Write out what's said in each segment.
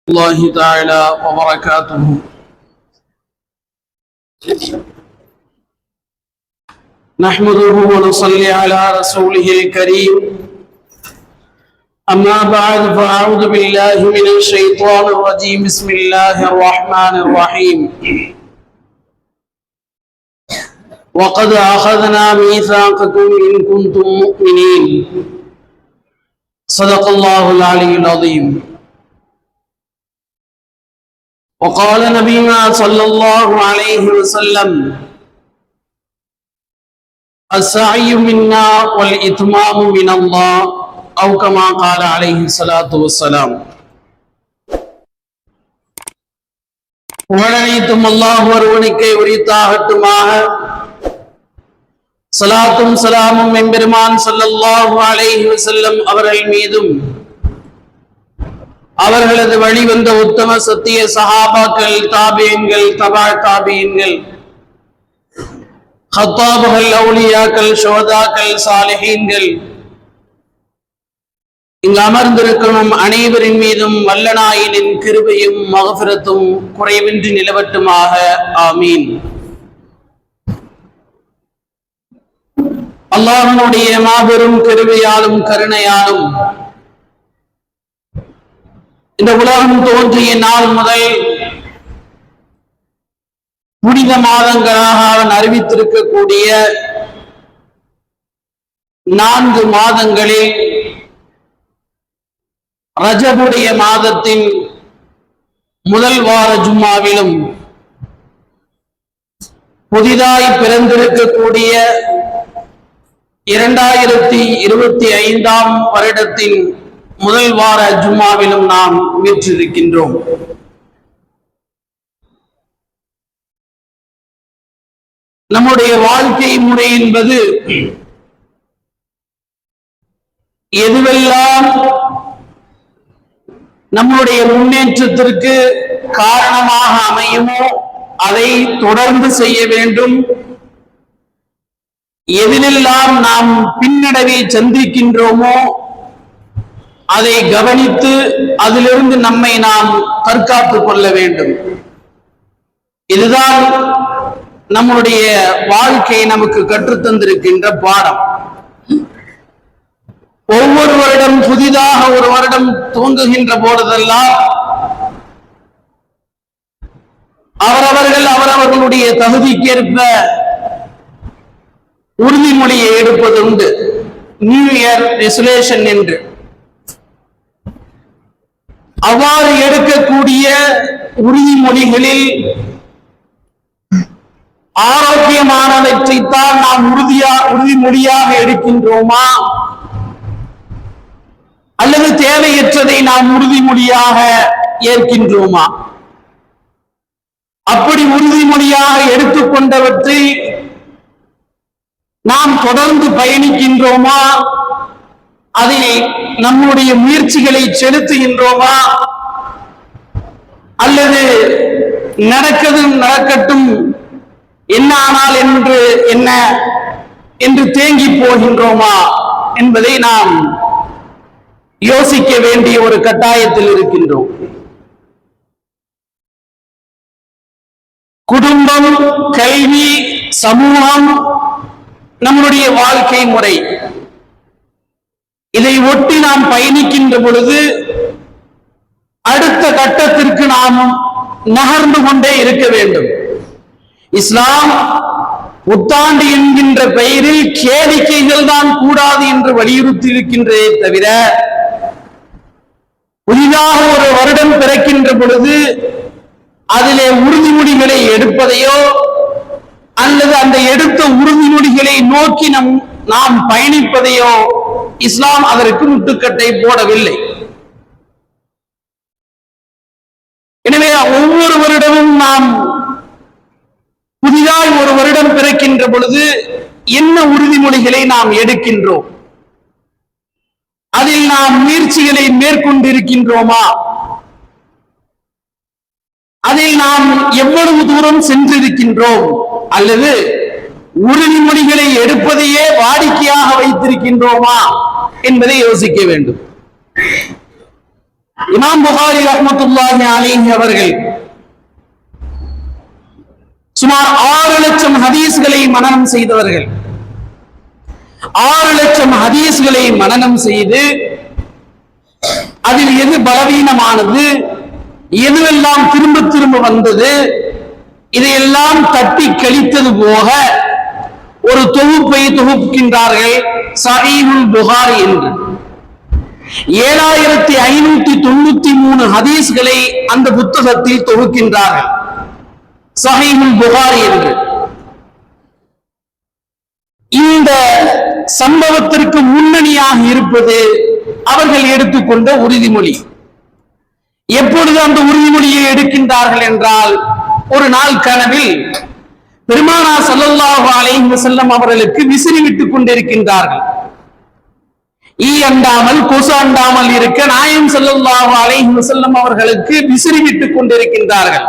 الله تعالى وبركاته. نحمده ونصلي على رسوله الكريم. أما بعد فأعوذ بالله من الشيطان الرجيم. بسم الله الرحمن الرحيم. وقد أخذنا ميثاقكم إن كنتم مؤمنين. صدق الله العلي العظيم. وقال نبينا صلى الله عليه وسلم: السعي منا والإتمام من الله، أو كما قال عليه الصلاة والسلام. புகழனைத்தும் அல்லாஹ் ஒருவனுக்கே உரித்தாகட்டுமாக. ஸலாத்தும் ஸலாமும் எம்பெருமான் ஸல்லல்லாஹு அலைஹி வஸல்லம் அவர்கள் மீதும், அவர்களது வழிவந்த உத்தம சத்திய சஹாபாக்கள், தாபியீன்கள், தபா தாபியீன்கள், ஹத்தாபுகள், அவுலியாக்கள், ஷுஹதாக்கள், சாலிஹீன்கள், இங்கு அமர்ந்திருக்கும் அனைவரின் மீதும் வல்லநாயனின் கிருபையும் மக்ஃபிரத்தும் குறைவின்றி நிலவட்டுமாக. ஆமீன். அல்லாஹ்வுடைய மாபெரும் கிருபையாலும் கருணையாலும் இந்த உலகம் தோன்றிய நாள் முதல் புனித மாதங்களாக அவன் அறிவித்திருக்கக்கூடிய 4 மாதங்களில் ரஜபுடைய மாதத்தின் முதல் வார ஜும்மாவிலும், புதிதாய் பிறந்திருக்கக்கூடிய 2025ஆம் வருடத்தின் முதல் வார ஜும்மாவிலும் நாம் வீற்றிருக்கின்றோம். நம்முடைய வாழ்க்கை முறை என்பது எதுவெல்லாம் நம்முடைய முன்னேற்றத்திற்கு காரணமாக அமையுமோ அதை தொடர்ந்து செய்ய வேண்டும். எதிலெல்லாம் நாம் பின்னடைவை சந்திக்கின்றோமோ அதை கவனித்து அதிலிருந்து நம்மை நாம் தற்காத்துக் கொள்ள வேண்டும். இதுதான் நம்முடைய வாழ்க்கை நமக்கு கற்றுத்தந்திருக்கின்ற பாடம். ஒவ்வொரு வருடம் புதிதாக ஒரு வருடம் துவங்குகின்ற போதெல்லாம் அவரவர்களுடைய தகுதிக்கேற்ப உறுதிமொழியை எடுப்பதுண்டு. நியூ இயர் ரெசல்யூஷன் என்று அவ்வாறு எடுக்கக்கூடிய உறுதிமொழிகளில் ஆரோக்கியமானவற்றைத்தான் நாம் உறுதிமொழியாக எடுக்கின்றோமா, அல்லது தேவையற்றதை நாம் உறுதிமொழியாக ஏற்கின்றோமா? அப்படி உறுதிமொழியாக எடுத்துக்கொண்டவற்றை நாம் தொடர்ந்து பயணிக்கின்றோமா, அதில் நம்முடைய முயற்சிகளை செலுத்துகின்றோமா, அல்லது நடக்கட்டும் என்ன ஆனால் என்ன என்று தேங்கி போகின்றோமா என்பதை நாம் யோசிக்க வேண்டிய ஒரு கட்டாயத்தில் இருக்கின்றோம். குடும்பம், கல்வி, சமூகம், நம்முடைய வாழ்க்கை முறை, இதை ஒட்டி நாம் பயணிக்கின்ற பொழுது அடுத்த கட்டத்திற்கு நாம் நகர்ந்து கொண்டே இருக்க வேண்டும். இஸ்லாம் புத்தாண்டு என்கின்ற பெயரில் கேளிக்கைகள் தான் கூடாது என்று வலியுறுத்தி இருக்கின்றதே தவிர, புதிதாக ஒரு வருடம் பிறக்கின்ற பொழுது அதிலே உறுதிமொழிகளை எடுப்பதையோ அல்லது அந்த எடுத்த உறுதிமொழிகளை நோக்கி நாம் பயணிப்பதையோ இஸ்லாம் அதற்கு முட்டுக்கட்டை போடவில்லை. எனவே ஒவ்வொரு வருடமும் நாம் புதிதாய் ஒரு வருடம் பிறக்கின்ற பொழுது என்ன உறுதிமொழிகளை நாம் எடுக்கின்றோம், அதில் நாம் முயற்சிகளை மேற்கொண்டிருக்கின்றோமா, அதில் நாம் எவ்வளவு தூரம் சென்றிருக்கின்றோம், அல்லது உறுதிமொழிகளை எடுப்பதையே வாடிக்கையாக வைத்திருக்கின்றோமா என்பதை யோசிக்க வேண்டும். இமாம் புகாரி ரஹ்மத்துல்லாஹி அலைஹி அவர்கள் சுமார் 6 லட்சம் ஹதீஸ்களை மனனம் செய்தவர்கள். 6 லட்சம் ஹதீஸ்களை மனனம் செய்து அதில் எது பலவீனமானது, எதுவெல்லாம் திரும்ப திரும்ப வந்தது, இதையெல்லாம் தட்டி கழித்தது போக ஒரு தொகுப்பை தொகுக்கின்றார்கள் சஹீஹுல் புகாரி என்று. 7593 ஹதீஸ்களை அந்த புத்தகத்தில் தொகுக்கின்றார்கள் சஹீஹுல் புகாரி என்று. இந்த சம்பவத்திற்கு முன்னணியாக இருப்பது அவர்கள் எடுத்துக்கொண்ட உறுதிமொழி. எப்பொழுது அந்த உறுதிமொழியை எடுக்கின்றார்கள் என்றால், ஒரு நாள் கனவில் பெருமானார் ஸல்லல்லாஹு அலைஹி வஸல்லம் அவர்களுக்கு விசிறி விட்டுக் கொண்டிருக்கின்றார்கள். ஈ அண்டாமல் கொசு அண்டாமல் இருக்க நாயகம் ஸல்லல்லாஹு அலைஹி வஸல்லம் அவர்களுக்கு விசிறி விட்டுக் கொண்டிருக்கின்றார்கள்.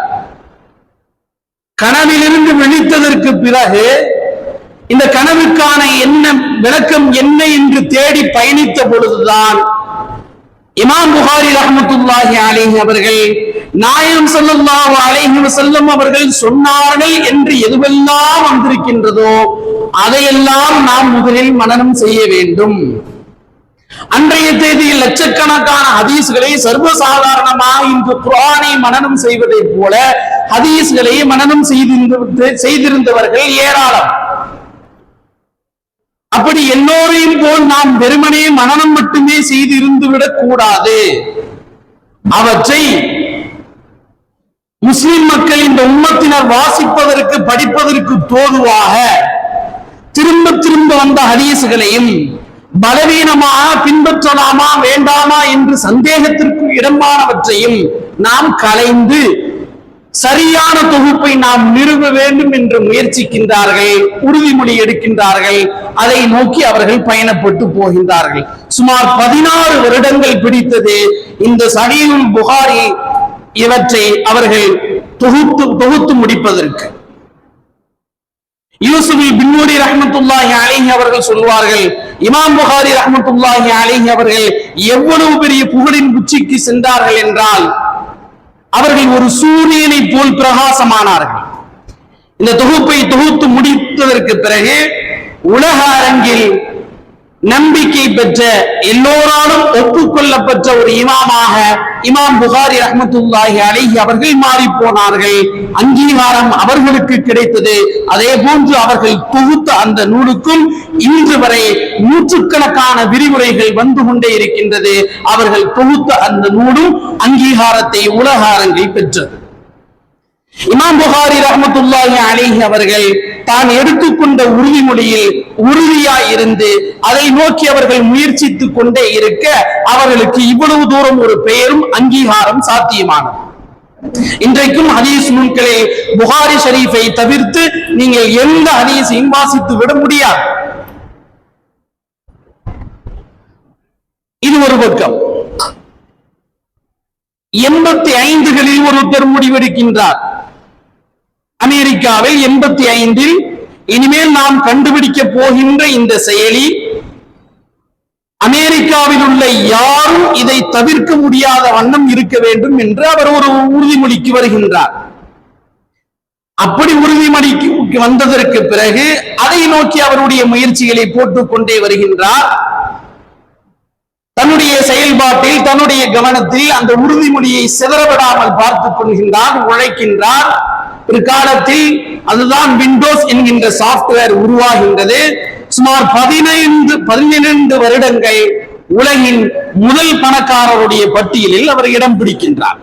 கனவிலிருந்து விழித்ததற்கு பிறகு இந்த கனவுக்கான என்ன விளக்கம் என்ன என்று தேடி பயணித்த பொழுதுதான் இமாம் புகாரி ரஹ்மத்துல்லாஹி அலைஹி அவர்கள் நாயகம் ஸல்லல்லாஹு அலைஹி வஸல்லம் அவர்கள் சொன்னார்கள் என்று எதுவெல்லாம் வந்திருக்கின்றதோ அதையெல்லாம் நாம் முதலில் மனனம் செய்ய வேண்டும். அன்றைய தேதியில் லட்சக்கணக்கான ஹதீஸ்களை சர்வசாதாரணமாக இன்று குர்ஆனை மனனம் செய்வதை போல ஹதீஸ்களை மனனம் செய்திருந்தவர்கள் ஏராளம். அப்படி எல்லோரையும் போல் நாம் வெறுமனே மனனம் மட்டுமே செய்து இருந்து விடக் கூடாது. அவற்றை முஸ்லிம் மக்கள் இந்த உம்மத்தினர் வாசிப்பதற்கு படிப்பதற்கு தோதுவாக திரும்ப திரும்ப வந்த ஹதீஸ்களையும் பலவீனமாக பின்பற்றலாமா வேண்டாமா என்று சந்தேகத்திற்கு இடமானவற்றையும் நாம் களைந்து சரியான தொகுப்பை நாம் நிறுவ வேண்டும் என்று முயற்சிக்கின்றார்கள், உறுதிமொழி எடுக்கின்றார்கள். அதை நோக்கி அவர்கள் பயணப்பட்டு போகின்றார்கள். சுமார் 16 வருடங்கள் பிடித்தது இந்த சஹீஹுல் புகாரி இவற்றை அவர்கள் தொகுத்து முடிப்பதற்கு. யூசுப் பின்னூரி ரஹ்மத்துல்லாஹி அலைஹி அவர்கள் சொல்வார்கள், இமாம் புகாரி ரஹ்மத்துல்லாஹி அலைஹி அவர்கள் எவ்வளவு பெரிய புகழின் உச்சிக்கு சென்றார்கள் என்றால் அவர்கள் ஒரு சூரியனை போல் பிரகாசமானார்கள். இந்த தொகுப்பை தொகுத்து முடித்ததற்கு பிறகு உலக அரங்கில் நம்பிக்கை பெற்ற எல்லோராலும் ஒப்புக்கொள்ளப்பட்ட ஒரு இமாமாக இமாம் புகாரி ரஹ்மத்துல்லாஹி அலைஹி அவர்கள் மாறி போனார்கள். அங்கீகாரம் அவர்களுக்கு கிடைத்தது. அதே போன்று அவர்கள் தொகுத்த அந்த நூலுக்கும் இன்று வரை நூற்றுக்கணக்கான விரிவுரைகள் வந்து கொண்டே இருக்கின்றது. அவர்கள் தொகுத்த அந்த நூலும் அங்கீகாரத்தை உலக அரங்கில் பெற்றது. இமாம் புகாரி ரஹ்மத்துல்லாஹி அலைஹி அவர்கள் தான் எடுத்துக்கொண்ட உறுதிமொழியில் உறுதியாய் இருந்து அதை நோக்கி அவர்கள் முயற்சித்துக் கொண்டே இருக்க அவர்களுக்கு இவ்வளவு தூரம் ஒரு பெயரும் அங்கீகாரம் சாத்தியமானது. இன்றைக்கும் ஹதீஸ் நூல்களில் புகாரி ஷரீஃபை தவிர்த்து நீங்கள் எந்த ஹதீஸையும் வாசித்து விட முடியாது. இது ஒரு பக்கம். 85களில் ஒருத்தர் முடிவெடுக்கின்றார். அமெரிக்காவில் 85ல் இனிமேல் நாம் கண்டுபிடிக்க போகின்ற இந்த செயலி அமெரிக்காவில் உள்ள யாரும் இதை தவிர்க்க முடியாத வண்ணம் இருக்க வேண்டும் என்று அவர் ஒரு உறுதிமொழிக்கு வருகின்றார். அப்படி உறுதிமொழிக்கு வந்ததற்கு பிறகு அதை நோக்கி அவருடைய முயற்சிகளை போட்டுக் கொண்டே வருகின்றார். தன்னுடைய செயல்பாட்டில் தன்னுடைய கவனத்தில் அந்த உறுதிமொழியை சிதறவிடாமல் பார்த்துக் கொள்கின்றார், உழைக்கின்றார். ஒரு காலத்தில் அதுதான் விண்டோஸ் என்கின்ற சாப்ட்வேர் உருவாகின்றது. சுமார் 12 வருடங்கள் உலகின் முதல் பணக்காரருடைய பட்டியலில் அவர் இடம் பிடிக்கின்றார்.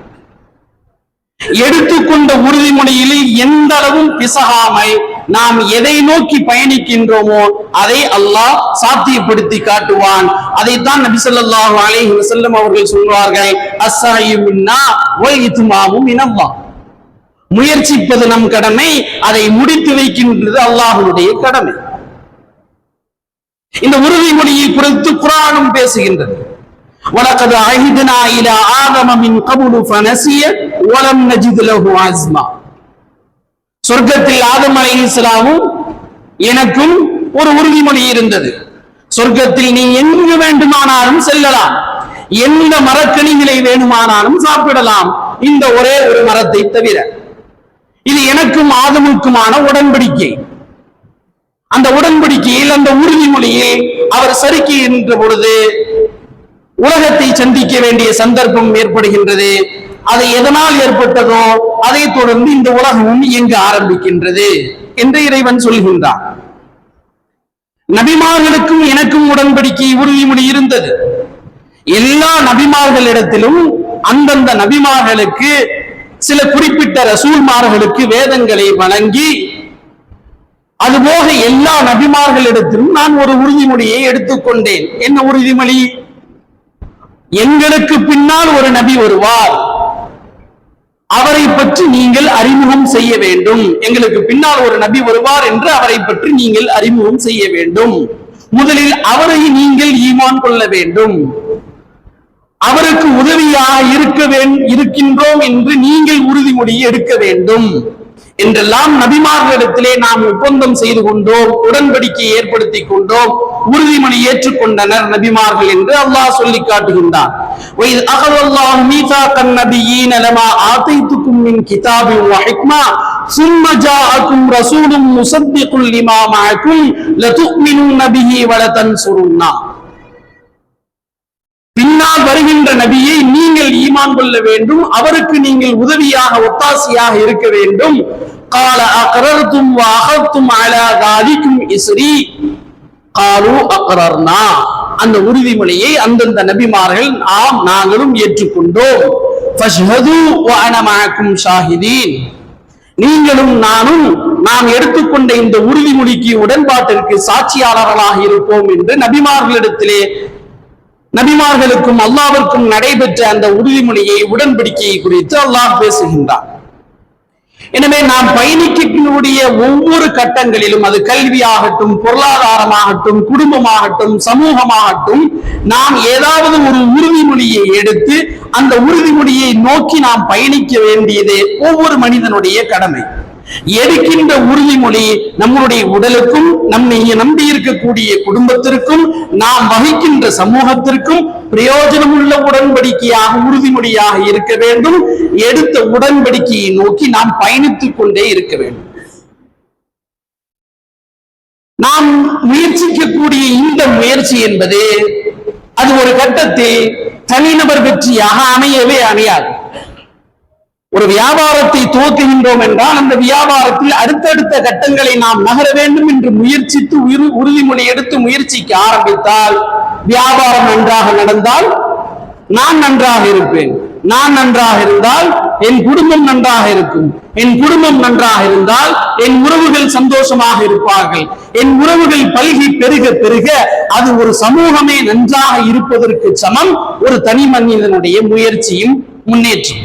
எடுத்துக்கொண்ட உறுதிமொழியில் எந்த அளவும் பிசகாமல் நாம் எதை நோக்கி பயணிக்கின்றோமோ அதை அல்லாஹ் சாத்தியப்படுத்தி காட்டுவான். அதைத்தான் நபி ஸல்லல்லாஹு அலைஹி வஸல்லம் அவர்கள் சொல்வார்கள், அஸ்ஸாயு மின்னா வல் இத்மாமு மினல்லாஹ். முயற்சிப்பது நம் கடமை, அதை முடித்து வைக்கின்றது அல்லாஹ்வுடைய கடமை. இந்த உறுதிமொழியை குறித்து குர்ஆனும் பேசுகின்றது. வலகத் அஹித்னா இலா ஆதம மின் கப்லு ஃபனசிய வலம் நஜித் லஹு அஸ்மா. சொர்க்கத்தில் ஆதம் அலைஹிஸ்ஸலாமும் எனக்கும் ஒரு உறுதிமொழி இருந்தது. சொர்க்கத்தில் நீ எங்கு வேண்டுமானாலும் செல்லலாம், எந்த மரக்கனிகளை வேணுமானாலும் சாப்பிடலாம், இந்த ஒரே ஒரு மரத்தை தவிர. இது எனக்கும் ஆதமுக்குமான உடன்படிக்கை. அந்த உடன்படிக்கையில், அந்த உறுதிமொழியில் அவர் சறுக்குகின்ற பொழுது உலகத்தை சந்திக்க வேண்டிய சந்தர்ப்பம் ஏற்படுகின்றது. அது எதனால் ஏற்பட்டதோ அதை தொடர்ந்து இந்த உலகமும் இயங்க ஆரம்பிக்கின்றது என்று இறைவன் சொல்கின்றான். நபிமார்களுக்கும் எனக்கும் உடன்படிக்கை உறுதிமொழி இருந்தது. எல்லா நபிமார்களிடத்திலும் அந்தந்த நபிமார்களுக்கு சில குறிப்பிட்ட ரசூல்மார்களுக்கு வேதங்களை வழங்கி, அதுபோக எல்லா நபிமார்களிடத்திலும் நான் ஒரு உறுதிமொழியை எடுத்துக்கொண்டேன். என்ன உறுதிமொழி? எங்களுக்கு பின்னால் ஒரு நபி வருவார், அவரை பற்றி நீங்கள் அறிமுகம் செய்ய வேண்டும். எங்களுக்கு பின்னால் ஒரு நபி வருவார் என்று அவரை பற்றி நீங்கள் அறிமுகம் செய்ய வேண்டும். முதலில் அவரை நீங்கள் ஈமான் கொள்ள வேண்டும். அவருக்கு உதவியாக இருக்கின்றோம் என்று நீங்கள் உறுதிமொழி எடுக்க வேண்டும் என்றெல்லாம் நபிமார்களிடத்திலே நாம் ஒப்பந்தம் செய்து கொண்டோம், உடன்படிக்கை ஏற்படுத்திக் கொண்டோம், உறுதிமொழி ஏற்றுக்கொண்டனர் நபிமார்கள் என்று அல்லாஹ் சொல்லி காட்டுகின்றான். பின்னால் வருகின்ற நபியை நீங்கள் ஈமான் கொள்ள வேண்டும், அவருக்கு நீங்கள் உதவியாக ஒத்தாசையாக இருக்க வேண்டும். قال اقررتم واخذتم على ذلكم اسري قالوا اقررنا. அந்த உறுதிமொழியை அந்தந்த நபிமார்கள் நாங்களும் ஏற்றுக்கொண்டோம். فاشهدوا وانا معكم شاهدين. நீங்களும் நானும் நாம் எடுத்துக்கொண்ட இந்த உறுதிமொழிக்கு உடன்பாட்டிற்கு சாட்சியாளர்களாக இருப்போம் என்று நபிமார்களுக்கும் அல்லாஹ்விற்கும் நடைபெற்ற அந்த உறுதிமொழியை, உடன்படிக்கையை குறித்து அல்லாஹ் பேசுகின்றார். எனவே நாம் பயணிக்கக்கூடிய ஒவ்வொரு கட்டங்களிலும், அது கல்வியாகட்டும், பொருளாதாரமாகட்டும், குடும்பமாகட்டும், சமூகமாகட்டும், நாம் ஏதாவது ஒரு உறுதிமொழியை எடுத்து அந்த உறுதிமொழியை நோக்கி நாம் பயணிக்க வேண்டியது ஒவ்வொரு மனிதனுடைய கடமை. எடுக்கின்ற உறுதிமொழி நம்முடைய உடலுக்கும், நம்மை நம்பி இருக்கக்கூடிய குடும்பத்திற்கும், நாம் வகிக்கின்ற சமூகத்திற்கும் பிரயோஜனமுள்ள உடன்படிக்கையாக, உறுதிமொழியாக இருக்க வேண்டும். எடுத்த உடன்படிக்கையை நோக்கி நாம் பயணித்துக் கொண்டே இருக்க வேண்டும். நாம் முயற்சிக்கக்கூடிய இந்த முயற்சி என்பது அது ஒரு கட்டத்தில் தனிநபர் வெற்றியாக அமையவே அமையாது. ஒரு வியாபாரத்தை துவக்குகின்றோம் என்றால் அந்த வியாபாரத்தில் அடுத்தடுத்த கட்டங்களை நாம் நகர வேண்டும் என்று முயற்சித்து உறுதிமொழி எடுத்து முயற்சிக்க ஆரம்பித்தால், வியாபாரம் நன்றாக நடந்தால் நான் நன்றாக இருப்பேன், நான் நன்றாக இருந்தால் என் குடும்பம் நன்றாக இருக்கும், என் குடும்பம் நன்றாக இருந்தால் என் உறவுகள் சந்தோஷமாக இருப்பார்கள், என் உறவுகள் பல்கி பெருக பெருக அது ஒரு சமூகமே நன்றாக இருப்பதற்கு சமம் ஒரு தனி மனிதனுடைய முயற்சியும் முன்னேற்றம்.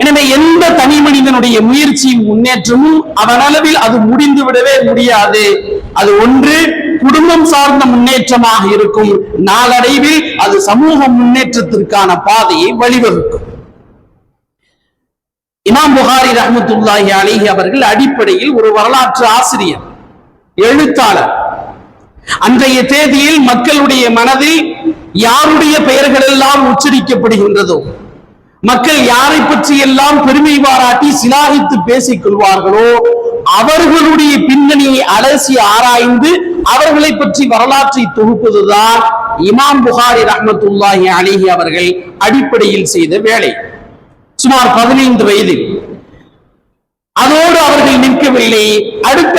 எனவே எந்த தனி மனிதனுடைய முயற்சியும் முன்னேற்றமும் அவனளவில் அது முடிந்து விடவே முடியாது. அது ஒன்று குடும்பம் சார்ந்த முன்னேற்றமாக இருக்கும், நாளடைவில் அது சமூக முன்னேற்றத்திற்கான பாதையை வழிவகுக்கும். இமாம் புகாரி ரஹ்மத்துல்லாஹி அலைஹி அவர்கள் அடிப்படையில் ஒரு வரலாற்று ஆசிரியர், எழுத்தாளர். அன்றைய தேதியில் மக்களுடைய மனதில் யாருடைய பெயர்கள் எல்லாம் உச்சரிக்கப்படுகின்றதோ, மக்கள் யாரை பற்றி எல்லாம் பெருமை பாராட்டி சிலாகித்து பேசிக் கொள்வார்களோ அவர்களுடைய பின்னணியை அலசி ஆராய்ந்து அவர்களை பற்றி வரலாற்றை தொகுப்பதுதான் இமாம் புகாரி ரஹ்மத்துல்லாஹி அலைஹி அவர்கள் அடிப்படையில் செய்த வேலை. சுமார் 15 வயதில். அதோடு அவர்கள் நிற்கவில்லை. அடுத்த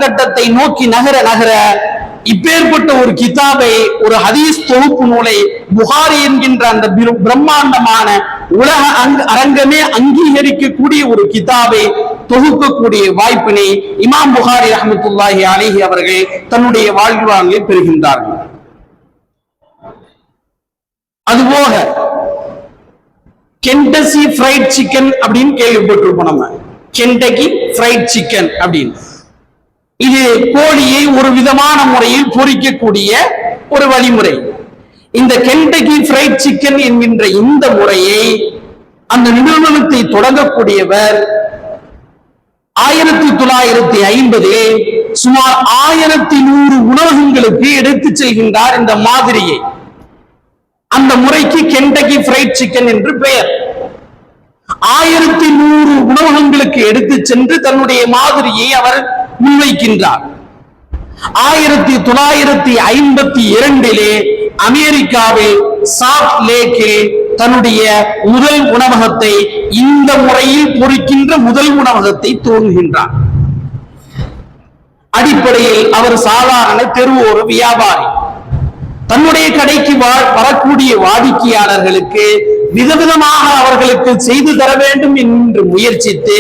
கட்டத்தை நோக்கி நகர நகர இப்பேற்பட்ட ஒரு கிதாபை, ஒரு ஹதீஸ் தொகுப்பு நூலை, புகாரி என்கின்ற அந்த பிரம்மாண்டமான உலக அரங்கமே அங்கீகரிக்கக்கூடிய ஒரு கிதாபை தொகுக்கக்கூடிய வாய்ப்பினை இமாம் புகாரி ரஹ்மத்துல்லாஹி அலைஹி அவர்கள் தன்னுடைய வாழ்வாங்கில் பெறுகின்றார்கள். அதுபோக கென்டசி ஃப்ரைட் சிக்கன் அப்படின்னு கேள்விப்பட்டிருப்போம் நம்ம. கென்டக்கி ஃப்ரைட் சிக்கன் அப்படின்னு, இது கோழியை ஒரு விதமான முறையில் பொரிக்கக்கூடிய ஒரு வழிமுறை. இந்த கென்டக்கி ஃப்ரைட் சிக்கன் என்கின்ற இந்த முறையை, அந்த நிறுவனத்தை தொடங்கக்கூடியவர் 1950 சுமார் 1100 உணவகங்களுக்கு எடுத்துச் செல்கின்றார் இந்த மாதிரியை. அந்த முறைக்கு கென்டக்கி ஃப்ரைட் சிக்கன் என்று பெயர். 1100 உணவகங்களுக்கு எடுத்து சென்று தன்னுடைய மாதிரியை அவர் முன்வைக்கின்றார். 1952 அமெரிக்காவில் சால்ட் லேக்கில் தன்னுடைய முதல் உணவகத்தை, இந்த முறையில் பொறிக்கின்ற முதல் உணவகத்தை துவங்குகின்றார். அடிப்படையில் அவர் சாதாரண தெருவோர வியாபாரி. தன்னுடைய கடைக்கு வரக்கூடிய வாடிக்கையாளர்களுக்கு விதவிதமாக அவர்களுக்கு செய்து தர வேண்டும் என்று முயற்சித்து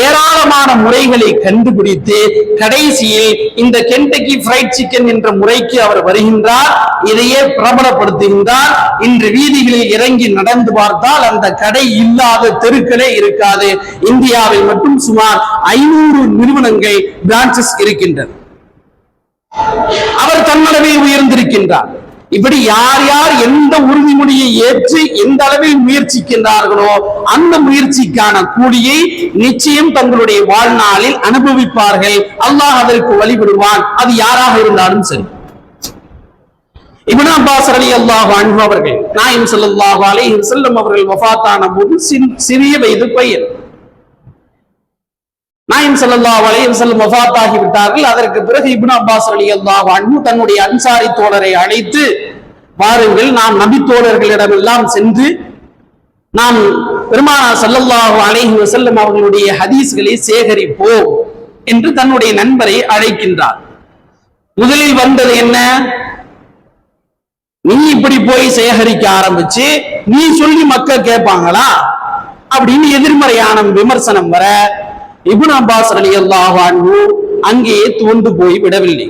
ஏராளமான முறைகளை கண்டுபிடித்து கடைசியில் இந்த கென்டக்கி ஃப்ரைட் சிக்கன் என்ற முறைக்கு அவர் வருகின்றார். இதையே பிரபலப்படுத்துகின்றார். இன்று வீதிகளில் இறங்கி நடந்து பார்த்தால் அந்த கடை இல்லாத தெருக்களே இருக்காது. இந்தியாவில் மட்டும் சுமார் 500 நிறுவனங்கள் பிரான்சஸ் இருக்கின்றன. அவர் தன்னளவில் உயர்ந்திருக்கின்றார். இப்படி யார் யார் எந்த உறுதிமொழியை ஏற்று எந்த அளவில் முயற்சிக்கின்றார்களோ அந்த முயற்சிக்கான கூலியை நிச்சயம் தங்களுடைய வாழ்நாளில் அனுபவிப்பார்கள். அல்லாஹ் அதற்கு வழிபடுவான், அது யாராக இருந்தாலும் சரி. இப்னு அப்பாஸ் ரலியல்லாஹு அன்ஹு அவர்கள் நாயகம் ஸல்லல்லாஹு அலைஹி வஸல்லம் அவர்கள் வஃபாத்தான போது சிறிய வயது பையன். நாயகம் ஸல்லல்லாஹு அலைஹி வஸல்லம் வஃபாத் ஆகிவிட்டார்கள். அதற்கு பிறகு இப்னு அப்பாஸ் ரலியல்லாஹு அன்ஹு தன்னுடைய அன்சாரி தோழரை அழைத்து, வாருங்கள் நாம் நபி தோழர்களிடமெல்லாம் சென்று நாம் பெருமானார் ஸல்லல்லாஹு அலைஹி வஸல்லம் அவர்களுடைய ஹதீஸ்களை சேகரிப்போம் என்று தன்னுடைய நண்பரை அழைக்கின்றார். முதலில் வந்தது என்ன? நீ இப்படி போய் சேகரிக்க ஆரம்பிச்சு நீ சொல்லி மக்கள் கேட்பாங்களா அப்படின்னு எதிர்மறையான விமர்சனம் வர இப்னு அப்பாஸ் ரலியல்லாஹு அன்ஹு அங்கேயே துவண்டு போய் விடவில்லை.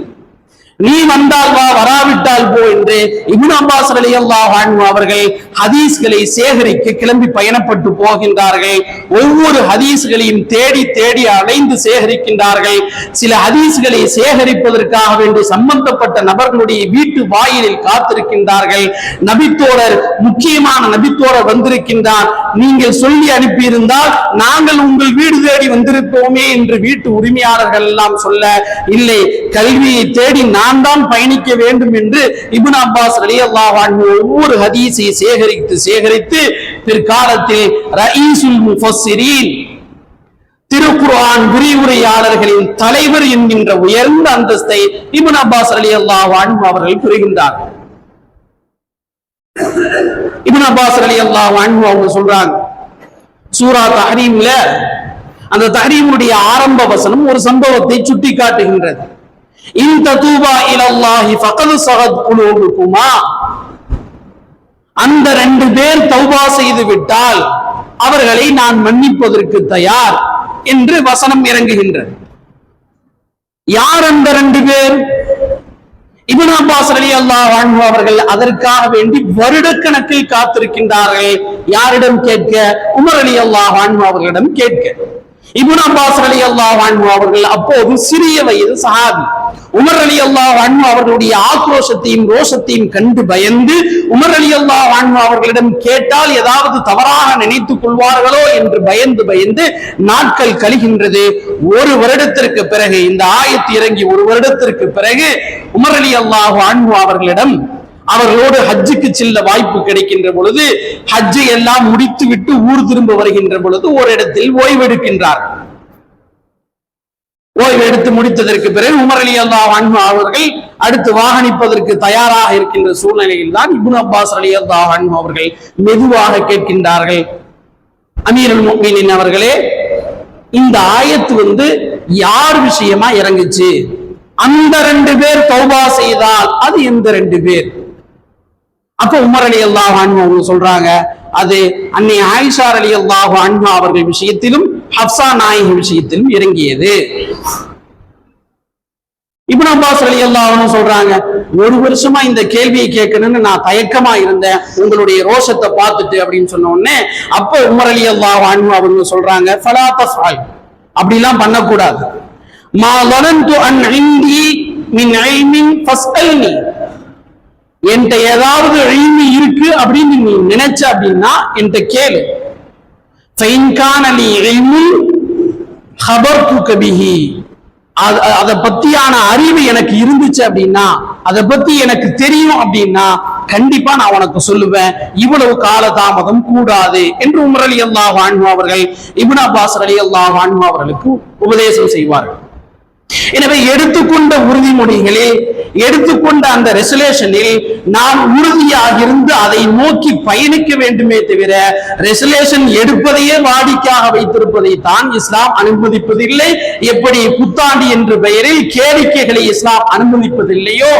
நீ வந்தால் வா, வராவிட்டால் போ என்று இப்னு அப்பாஸ் ரலியல்லாஹு அன்ஹு அவர்கள் ஹதீஸ்களை சேகரிக்க கிளம்பி பயணப்பட்டு போகின்றார்கள். ஒவ்வொரு ஹதீஸ்களையும் தேடி தேடி அலைந்து சேகரிக்கின்றார்கள். சில ஹதீஸ்களை சேகரிப்பதற்காக வேண்டி சம்பந்தப்பட்ட நபர்களுடைய வீட்டு வாயிலில் காத்திருக்கின்றார்கள். நபித்தோழர், முக்கியமான நபித்தோழர் வந்திருக்கின்றார், நீங்கள் சொல்லி அனுப்பியிருந்தால் நாங்கள் உங்கள் வீடு தேடி வந்திருப்போமே என்று வீட்டு உரிமையாளர்கள் எல்லாம் சொல்ல, இல்லை, கல்வியை தேடி நான் தான் பயணிக்க வேண்டும் என்று இப்னு அப்பாஸ் ரலியல்லாஹு அன்ஹு ஒவ்வொரு ஹதீஸை சேகரித்து பிற்காலத்தில் ரயீசுல் முஃபஸ்ஸிரீன், திருக்குர்ஆன் விரிவுரையாளர்களின் தலைவர் என்கின்ற உயர்ந்த அந்தஸ்தை இப்னு அப்பாஸ் ரலியல்லாஹு அன்ஹு அவர்கள் பெறுகின்றார். இப்னு அப்பாஸ் ரலியல்லாஹு அன்ஹு அவங்க சொல்றாங்க, சூரா தஹ்ரீம்ல அந்த தஹ்ரீமுடைய ஆரம்ப வசனம் ஒரு சம்பவத்தை சுட்டி காட்டுகின்றது. இன் ததூபா இலல்லாஹி ஃபகத் ஸகத் குலூபுகுமா, அந்த 2 பேர் தௌபா செய்து விட்டால் அவர்களை நான் மன்னிப்பதற்கு தயார் என்று வசனம் இறங்குகின்றது. யார் அந்த 2 பேர்? இப்னு அப்பாஸ் ரலியல்லாஹு அன்ஹு அவர்கள் அதற்காக வேண்டி வருடக்கணக்கில் காத்திருக்கின்றார்கள். யாரிடம் கேட்க? உமர் ரலியல்லாஹு அன்ஹு அவர்களிடம் கேட்க. இப்னு அப்பாஸ் ரலியல்லாஹு அன்ஹு அவர்கள் அப்போது சிறிய வயது சஹாபி. உமர் ரலியல்லாஹு அன்ஹு அவர்களுடைய ஆக்ரோஷத்தையும் ரோஷத்தையும் கண்டு பயந்து உமர் ரலியல்லாஹு அன்ஹு அவர்களிடம் கேட்டால் ஏதாவது தவறாக நினைத்துக் கொள்வார்களோ என்று பயந்து நாட்கள் கழிகின்றது. 1 வருடத்திற்கு பிறகு, இந்த ஆயத்து இறங்கி 1 வருடத்திற்கு பிறகு உமர் ரலியல்லாஹு அன்ஹு அவர்களிடம் அவர்களோடு ஹஜ்ஜுக்கு செல்ல வாய்ப்பு கிடைக்கின்ற பொழுது, ஹஜ்ஜை எல்லாம் முடித்து விட்டு ஊர் திரும்ப வருகின்ற பொழுது ஒரு இடத்தில் ஓய்வெடுக்கின்றார். ஓய்வெடுத்து முடித்ததற்கு பிறகு உமர் ரலியல்லாஹு அன்ஹு அவர்கள் அடுத்து வாகனிப்பதற்கு தயாராக இருக்கின்ற சூழ்நிலையில் தான் இப்னு அப்பாஸ் ரலியல்லாஹு அன்ஹு அவர்கள் மெதுவாக கேட்கின்றார்கள், அமீருல் முஃமினீன் அவர்களே, இந்த ஆயத்து யார் விஷயமா இறங்குச்சு? அந்த 2 பேர் தௌபா செய்தால் அது எந்த 2 பேர்? அப்ப உமர் ரலியல்லாஹு அன்ஹு அவங்க சொல்றாங்க, அது அன்னை ஆயிஷா ரலியல்லாஹு அன்ஹா அவர்கள் விஷயத்திலும் ஹப்ஸா நாயகி விஷயத்திலும் இறங்கியது. இப்னு அப்பாஸ் ரலியல்லாஹு அன்ஹு சொல்றாங்க, 1 வருஷமா இந்த கேள்வியை கேட்கணும்னு நான் தயக்கமா இருந்தேன் உங்களுடைய ரோஷத்தை பார்த்துட்டு அப்படின்னு சொன்ன உடனே அப்ப உமர் ரலியல்லாஹு அன்ஹு அவங்க சொல்றாங்க, ஃபலா தஃஅல், அப்படிலாம் பண்ணக்கூடாது. மா லனந்து அன் இந்தி மின் இல்மின் ஃபஸ்அல்னி, என்கிட்ட ஏதாவது இல்மு இருக்கு அப்படின்னு நீ நினைச்ச அப்படின்னா என்கிட்ட கேளு. ஃபைன் கான லி இல்மு ஹபர்துக பிஹி, அதை பத்தியான அறிவு எனக்கு இருந்துச்சு அப்படின்னா, அதை பத்தி எனக்கு தெரியும் அப்படின்னா கண்டிப்பா நான் உனக்கு சொல்லுவேன், இவ்வளவு காலதாமதம் கூடாது என்று உமர் ரலியல்லாஹு அன்ஹு அவர்கள் இப்னு அப்பாஸ் ரலியல்லாஹு அன்ஹு அவர்களுக்கு உபதேசம் செய்வார்கள். எனவே எடுத்துக்கொண்ட உறுதிமொழிகளில், எடுத்துக்கொண்ட அந்த ரெசல்யூஷனில் நாம் உறுதியாக இருந்து அதை நோக்கி பயணிக்க வேண்டுமே தவிர ரெசல்யூஷன் எடுப்பதையே வாடிக்கையாக வைத்திருப்பதை தான் இஸ்லாம் அனுமதிப்பதில்லை. எப்படி புத்தாண்டு என்ற பெயரில் கேளிக்கைகளை இஸ்லாம் அனுமதிப்பதில்லையோ,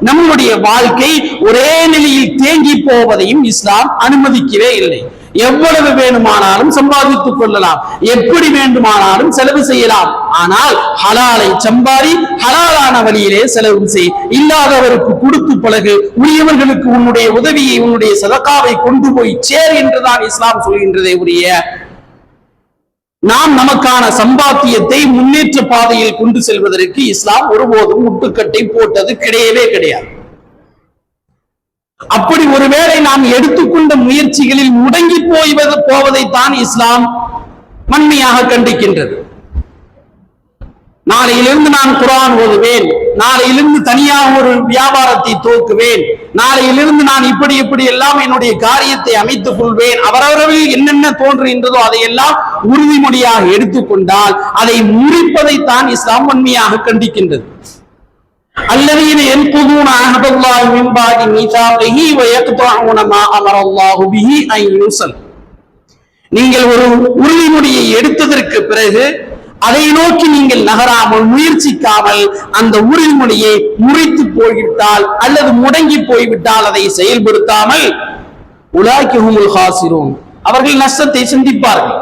நம்முடைய வாழ்க்கை ஒரே நிலையில் தேங்கி போவதையும் இஸ்லாம் அனுமதிக்கவே இல்லை. எவ்வளவு வேண்டுமானாலும் சம்பாதித்துக் கொள்ளலாம், எப்படி வேண்டுமானாலும் செலவு செய்யலாம், ஆனால் ஹலாலை சம்பாதி, ஹலாலான வழியிலே செலவு செய், இல்லாதவருக்கு கொடுத்து பழகு, உரியவர்களுக்கு உன்னுடைய உதவியை, உன்னுடைய சதகாவை கொண்டு போய் சேர் என்றுதான் இஸ்லாம் சொல்கின்றதே உரிய நாம் நமக்கான சம்பாத்தியத்தை முன்னேற்ற பாதையில் கொண்டு செல்வதற்கு இஸ்லாம் ஒருபோதும் முட்டுக்கட்டை போட்டது கிடையவே கிடையாது. அப்படி ஒருவேளை நாம் எடுத்துக்கொண்ட முயற்சிகளில் முடங்கி போவதைத்தான் இஸ்லாம் வன்மையாக கண்டிக்கின்றது. நாளையிலிருந்து நான் குர்ஆன் ஓதுவேன், நாளையிலிருந்து தனியாக ஒரு வியாபாரத்தை துவக்குவேன், நாளையிலிருந்து நான் இப்படி எல்லாம் என்னுடைய காரியத்தை அமைத்துக் கொள்வேன், அவரவர்கள் என்னென்ன தோன்றுகின்றதோ அதையெல்லாம் உறுதிமொழியாக எடுத்துக்கொண்டால் அதை முறிப்பதைத்தான் இஸ்லாம் வன்மையாக கண்டிக்கின்றது. الذين ينقضون عهد الله من بعد ميثاقه ويقطعون ما امر الله به ان يوصل. நீங்கள் ஒரு உறுதிமொழியை எடுத்ததற்கு பிறகு அதை நோக்கி நீங்கள் நகராமல், முயற்சிக்காமல் அந்த உறுதிமொழியை முறித்து போய்விட்டால் அல்லது முடங்கி போய்விட்டால் அதை செயல்படுத்தாமல் உலாயிக ஹுமுல் காசிரூன், அவர்கள் நஷ்டத்தை சந்திப்பார்கள்.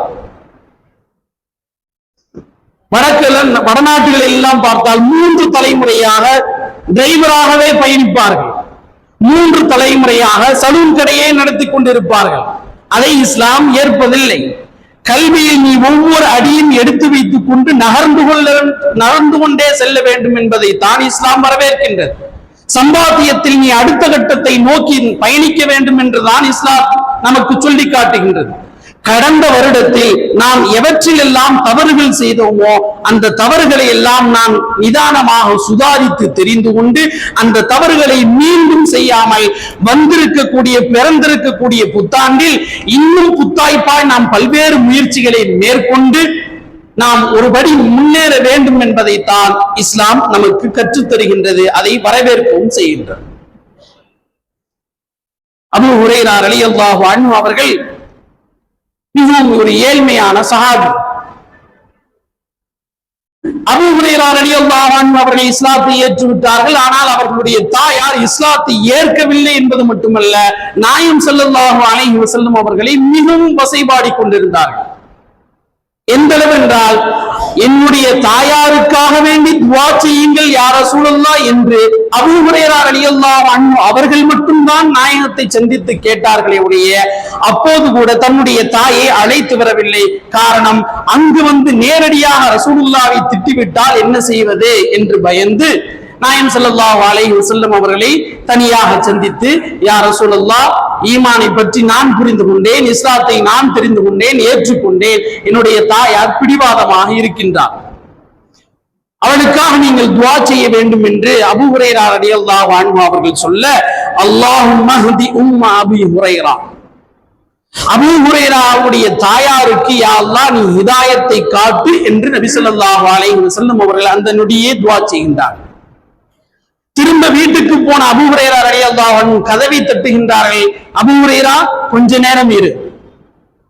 வடநாட்டுகளை எல்லாம் பார்த்தால் 3 தலைமுறையாக டிரைவராகவே பயணிப்பார்கள், 3 தலைமுறையாக சலூன் கடையை நடத்தி கொண்டிருப்பார்கள். அதை இஸ்லாம் ஏற்பதில்லை. கல்வியில் நீ ஒவ்வொரு அடியும் எடுத்து வைத்துக் கொண்டு நகர்ந்து கொண்டே செல்ல வேண்டும் என்பதை தான் இஸ்லாம் வரவேற்கின்றது. சம்பாத்தியத்தில் நீ அடுத்த கட்டத்தை நோக்கி பயணிக்க வேண்டும் என்றுதான் இஸ்லாம் நமக்கு சொல்லி காட்டுகின்றது. கடந்த வருடத்தில் நாம் எவற்றிலெல்லாம் தவறுகள் செய்தோமோ அந்த தவறுகளை எல்லாம் நாம் நிதானமாக சுதாரித்து தெரிந்து கொண்டு அந்த தவறுகளை மீண்டும் செய்யாமல் பிறந்திருக்கக்கூடிய புத்தாண்டில் இன்னும் புத்தாய்ப்பாய் நாம் பல்வேறு முயற்சிகளை மேற்கொண்டு நாம் ஒருபடி முன்னேற வேண்டும் என்பதைத்தான் இஸ்லாம் நமக்கு கற்றுத் தருகின்றது. அதை வரவேற்கவும் செய்கின்றது. அபூ ஹுரைரா ரலியல்லாஹு அன்ஹு அவர்கள் மிகவும் ஒரு ஏழ்மையான சஹாபி. அபூ ஹுரைரா ரலியல்லாஹு அன்ஹு அவர்கள் இஸ்லாத்தை ஏற்றுவிட்டார்கள். ஆனால் அவர்களுடைய தாயார் இஸ்லாத்தை ஏற்கவில்லை என்பது மட்டுமல்ல, நாயகம் ஸல்லல்லாஹு அலைஹி வஸல்லம் அவர்களை மிகவும் வசைபாடி கொண்டிருந்தார்கள். எந்த அளவு என்றால், என்னுடைய தாயாருக்காக வேண்டி துஆ செய்யுங்கள் யா ரசூலல்லாஹ் என்று அபூ ஹுரைரா ரலியல்லாஹு அன்ஹு அவர்கள் மட்டும்தான் நாயகத்தை சந்தித்து கேட்டார்களே ஒழிய அப்போது கூட தன்னுடைய தாயை அழைத்து வரவில்லை. காரணம், அங்கு வந்து நேரடியாக ரசூலுல்லாஹ்வை திட்டிவிட்டால் என்ன செய்வது என்று பயந்து நாயகம் ஸல்லல்லாஹு அலைஹி வஸல்லம் அவர்களை தனியாக சந்தித்து, யா ரசூலல்லாஹ், ஈமானை பற்றி நான் புரிந்து கொண்டேன், இஸ்லாத்தை நான் தெரிந்து கொண்டேன், ஏற்றுக்கொண்டேன், என்னுடைய தாயார் பிடிவாதமாக இருக்கின்றார், அவளுக்காக நீங்கள் துஆ செய்ய வேண்டும் என்று அபூ ஹுரைரா ரலியல்லாஹு அன்ஹு அவர்கள் சொல்ல, அல்லாஹும்ம ஹ்தி உம்ம அபீ ஹுரைரா, அபூ ஹுரைராவுடைய தாயாருக்கு யா அல்லாஹ் நீ ஹிதாயத்தை காட்டு என்று நபி ஸல்லல்லாஹு அலைஹி வஸல்லம் அவர்கள் அந்த நொடியே துஆ செய்கின்றார். திரும்ப வீட்டுக்கு போன அபூ ஹுரைரா ரலியல்லாஹு அன்ஹு கதவை தட்டுகின்றார்கள். அபூ ஹுரைரா கொஞ்ச நேரம் இரு.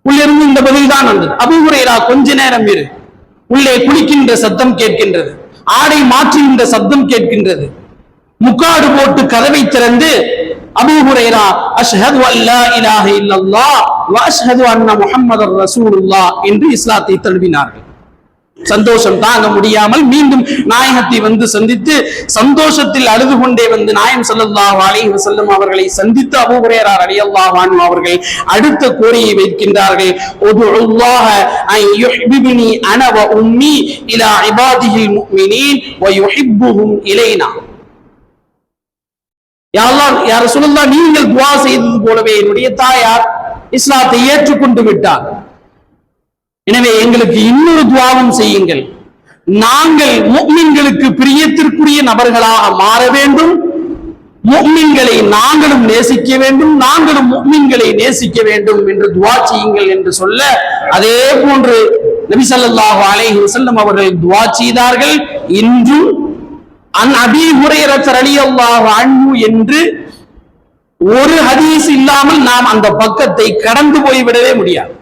உள்ளிருந்து இந்த பதில் தான் வந்தது. அபூ ஹுரைரா கொஞ்ச நேரம் இரு. உள்ளே குளிக்கின்ற சத்தம் கேட்கின்றது, ஆடை மாற்றுகின்ற சத்தம் கேட்கின்றது. முக்காடு போட்டு கதவை திறந்து அபூ ஹுரைரா அஷ்ஹது அல்லா இலாஹ இல்லல்லாஹ் வ அஷ்ஹது அன்ன முஹம்மதர் ரசூலுல்லாஹ் என்று இஸ்லாத்தை தழுவினார்கள். சந்தோஷம் தாங்க முடியாமல் மீண்டும் நாயகத்தை வந்து சந்தித்து சந்தோஷத்தில் அழுது கொண்டே வந்து நாயகம் ஸல்லல்லாஹு அலைஹி வஸல்லம் அவர்களை சந்தித்து அபூ ஹுரைரா ரலியல்லாஹு அன்ஹு அவர்கள் அடுத்த கோரிக்கையை வைக்கின்றார்கள். உதுல்லாஹ அன் யுஹிப்பினி அன வ உம்மி இலா இபாதிஹில் முஃமினீன் வ யுஹிப்புஹும் இலைனா. யா அல்லாஹ், யா ரசூலுல்லாஹ், நீங்கள் துஆ செய்தது போலவே என்னுடைய தாயார் இஸ்லாத்தை ஏற்றுக்கொண்டு விட்டார். எனவே எங்களுக்கு இன்னொரு துஆவும் செய்யுங்கள். நாங்கள் முஃமின்களுக்கு பிரியத்திற்குரிய நபர்களாக மாற வேண்டும், முஃமின்களை நாங்களும் நேசிக்க வேண்டும், நாங்களும் முஃமின்களை நேசிக்க வேண்டும் என்று துஆ செய்யுங்கள் என்று சொல்ல, அதே போன்று நபி ஸல்லல்லாஹு அலைஹி வஸல்லம் அவர்கள் துஆ செய்தார்கள். இன்றும் அன் அபீ ஹுரைரா ரலியல்லாஹு அன்ஹு என்று ஒரு ஹதீஸ் இல்லாமல் நாம் அந்த பக்கத்தை கடந்து போய்விடவே முடியாது.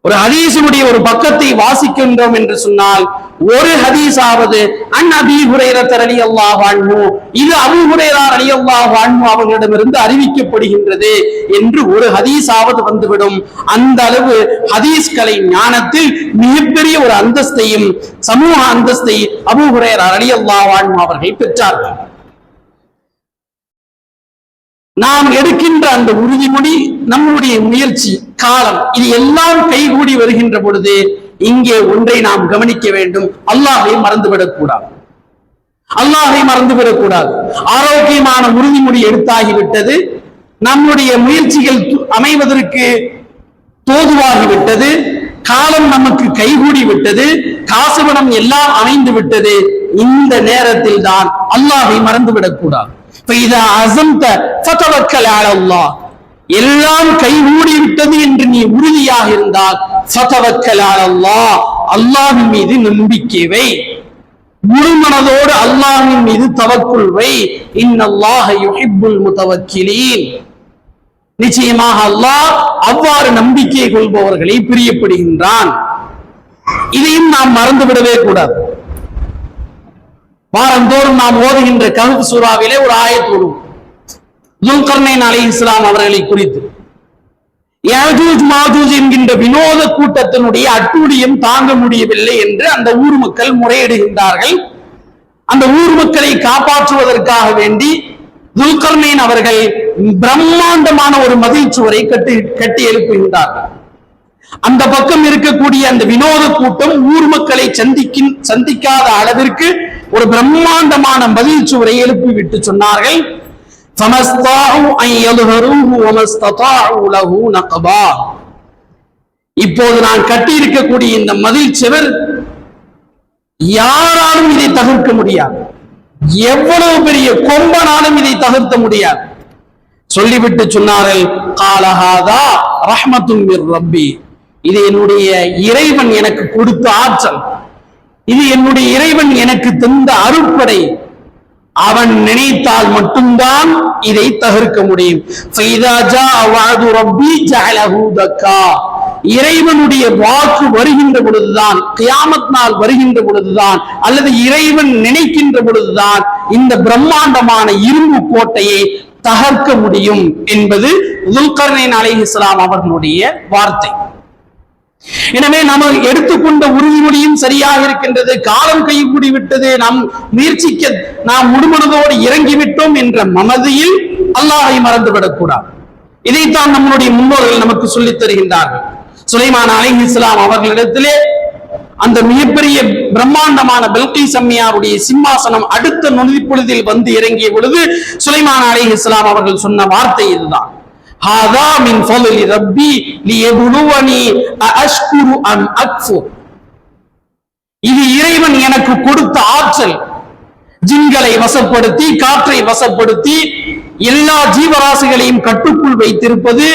ஒரு ஹதீஸுடைய ஒரு பக்கத்தை வாசிக்கின்றோம் என்று சொன்னால் ஒரு ஹதீஸாவது அன் அபீ ஹுரைரா ரலியல்லாஹு அன்ஹு, இது அபூ ஹுரைரா ரலியல்லாஹு அன்ஹு அவர்களிடமிருந்து அறிவிக்கப்படுகின்றது என்று ஒரு ஹதீஸாவது வந்துவிடும். அந்த அளவு ஹதீஸ் கலை ஞானத்தில் மிகப்பெரிய ஒரு அந்தஸ்தையும் சமூக அந்தஸ்தை அபூ ஹுரைரா ரலியல்லாஹு அன்ஹு அவர்கள் பெற்றார்கள். நாம் எடுக்கின்ற அந்த உறுதிமொழி, நம்முடைய முயற்சி, காலம், இது எல்லாம் கைகூடி வருகின்ற பொழுது இங்கே ஒன்றை நாம் கவனிக்க வேண்டும். அல்லாஹை மறந்துவிடக் கூடாது. அல்லாஹை மறந்துவிடக் கூடாது. ஆரோக்கியமான உறுதிமொழி எடுத்தாகிவிட்டது. நம்முடைய முயற்சிகள் அமைவதற்கு தோதுவாகிவிட்டது. காலம் நமக்கு கைகூடி விட்டது. காசு பணம் எல்லாம் அமைந்து விட்டது. இந்த நேரத்தில் தான் அல்லாஹை மறந்துவிடக் கூடாது. எல்லாம் கைகூடி விட்டது என்று நீ உறுதியாக இருந்தால் அல்லாஹ்வின் மீது நம்பிக்கை வை, முழு மனதோடு அல்லாஹ்வின் மீது தவக்குல் வை. இன்னல்லாஹ யுஹிப்புல் முதவக்கிலீன், நிச்சயமாக அல்லாஹ் அவ்வாறு நம்பிக்கை கொள்பவர்களை பிரியப்படுகின்றான். இதையும் நாம் மறந்துவிடவே கூடாது. வாரந்தோறும் நாம் ஓதுகின்ற கஹ்ஃப் சூராவிலே ஒரு ஆயத் வரும், துல்கர்னைன் அலைஹிஸ்ஸலாம் அவர்களை குறித்து. யாஜூஜ் மாஜூஜ் என்கின்ற வினோத கூட்டத்தினுடைய அட்டூழியம் தாங்க முடியவில்லை என்று அந்த ஊர் மக்கள் முறையிடுகின்றார்கள். அந்த ஊர் மக்களை காப்பாற்றுவதற்காக வேண்டி துல்கர்னைன் அவர்கள் பிரம்மாண்டமான ஒரு மதில் சுவரை கட்டி எழுப்புகின்றார்கள். அந்த பக்கம் இருக்கக்கூடிய அந்த வினோத கூட்டம் ஊர் மக்களை சந்திக்காத அளவிற்கு ஒரு பிரம்மாண்டமான மதில் சுவரை எழுப்பி விட்டு சொன்னார்கள், இப்போது நான் கட்டி இருக்கக்கூடிய இந்த மதில் சுவர் யாராலும் இதை தகர்க்க முடியாது, எவ்வளவு பெரிய கொம்பனாலும் இதை தகர்க்க முடியாது. சொல்லிவிட்டு சொன்னார்கள், காலஹாதா ரஹ்மத்தும் மிர் ரப்பி, இது என்னுடைய இறைவன் எனக்கு கொடுத்த ஆற்றல், இது என்னுடைய இறைவன் எனக்கு தந்த அருட்படை, அவன் நினைத்தால் மட்டும்தான் இதை தகர்க்க முடியும். இறைவனுடைய வாக்கு வருகின்ற பொழுதுதான், கியாமத் நாள் வருகின்ற பொழுதுதான், அல்லது இறைவன் நினைக்கின்ற பொழுதுதான் இந்த பிரம்மாண்டமான இரும்பு கோட்டையை தகர்க்க முடியும் என்பது துல்கர்னைன் அலைஹிஸ்ஸலாம் அவர்களுடைய வார்த்தை. எனவே நாம் எடுத்துக்கொண்ட உறுதிமொழியும் சரியாக இருக்கின்றது. காலம் கைகூடி விட்டது, நாம் முயற்சிக்க நாம் முழுமனதோடு இறங்கிவிட்டோம் என்ற மமதியில் அல்லாஹை மறந்துவிடக் கூடாது. இதைத்தான் நம்முடைய முன்னோர்கள் நமக்கு சொல்லித் தருகின்றார்கள். சுலைமான் அலைஹிஸ்ஸலாம் அவர்களிடத்திலே அந்த மிகப்பெரிய பிரம்மாண்டமான பில்கீஸ் அம்மையாருடைய சிம்மாசனம் அடுத்த நொடிப்பொழுதில் வந்து இறங்கிய பொழுது சுலைமான் அலைஹிஸ்ஸலாம் அவர்கள் சொன்ன வார்த்தை இதுதான், ஹாதா மின் ஃபضل ரப்பி லியப்லுவனி அஷ்குரு அம் அக்ஃபுர், இது இறைவன் எனக்கு கொடுத்த ஆற்றல். ஜின்களை வசப்படுத்தி, காற்றை வசப்படுத்தி, எல்லா ஜீவராசிகளையும் கட்டுக்குள் வைத்திருப்பது,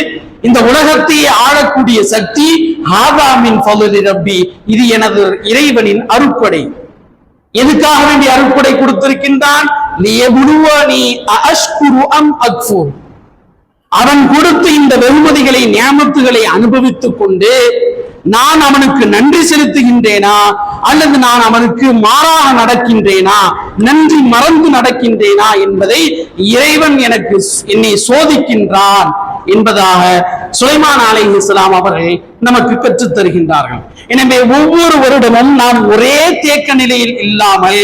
இந்த உலகத்தையே ஆளக்கூடிய சக்தி. ஹாதா மின் ஃபضل ரப்பி, இது எனது இறைவனின் அருட்கொடை. எதுக்காக வேண்டிய அருட்கொடை கொடுத்திருக்கின்றான்? லியப்லுவனி அஷ்குரு அம் அக்ஃபுர், அவன் கொடுத்த இந்த வெகுமதிகளை, நியாமத்துகளை அனுபவித்துக் கொண்டு நான் அவனுக்கு நன்றி செலுத்துகின்றேனா அல்லது நான் அவனுக்கு மாறாக நடக்கின்றேனா, நன்றி மறந்து நடக்கின்றேனா என்பதை இறைவன் என்னை சோதிக்கின்றான் என்பதாக சுலைமான் அலைஹிஸ்ஸலாம் அவர்கள் நமக்கு கற்றுத் தருகின்றார்கள். எனவே ஒவ்வொரு வருடமும் நாம் ஒரே தேக்க நிலையில் இல்லாமல்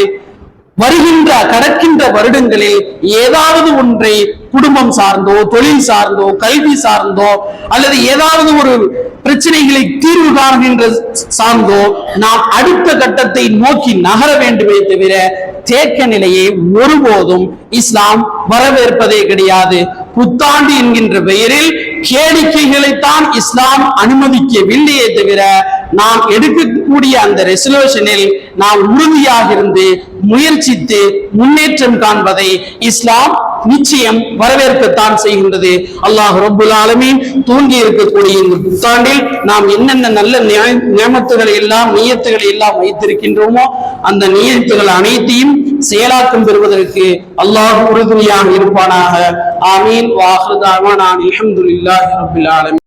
கடக்கின்ற வருடங்களில் ஏதாவது ஒன்றை குடும்பம் சார்ந்தோ, தொழில் சார்ந்தோ, கல்வி சார்ந்தோ, அல்லது ஏதாவது ஒரு பிரச்சனைகளை தீர்வு காண்கின்ற சார்ந்தோ நாம் அடுத்த கட்டத்தை நோக்கி நகர வேண்டுமே தவிர தேக்க நிலையை ஒருபோதும் இஸ்லாம் வரவேற்பதே கிடையாது. புத்தாண்டு என்கின்ற பெயரில் கேளிக்கைகளைத்தான் இஸ்லாம் அனுமதிக்கவில்லையே தவிர நாம் எடுக்கக்கூடிய அந்த ரெசல்யூஷனில் நாம் உறுதியாக இருந்து முயற்சித்து முன்னேற்றம் காண்பதை இஸ்லாம் நிச்சயம் வரவேற்கத்தான் செய்கின்றது. அல்லாஹ் ரப்புல் ஆலமீன் தூங்கி இருக்கக்கூடிய இந்த புத்தாண்டில் நாம் என்னென்ன நல்ல நியமத்துகளை எல்லாம் நியத்துகளை எல்லாம் வைத்திருக்கின்றோமோ அந்த நியத்துகள் அனைத்தையும் செயலாக்கம் பெறுவதற்கு அல்லாஹ் உறுதுணையாக இருப்பானாக. ஆமீன். வ ஆகிரு தஅவானா அல்ஹம்துலில்லாஹி ரப்பில் ஆலமீன்.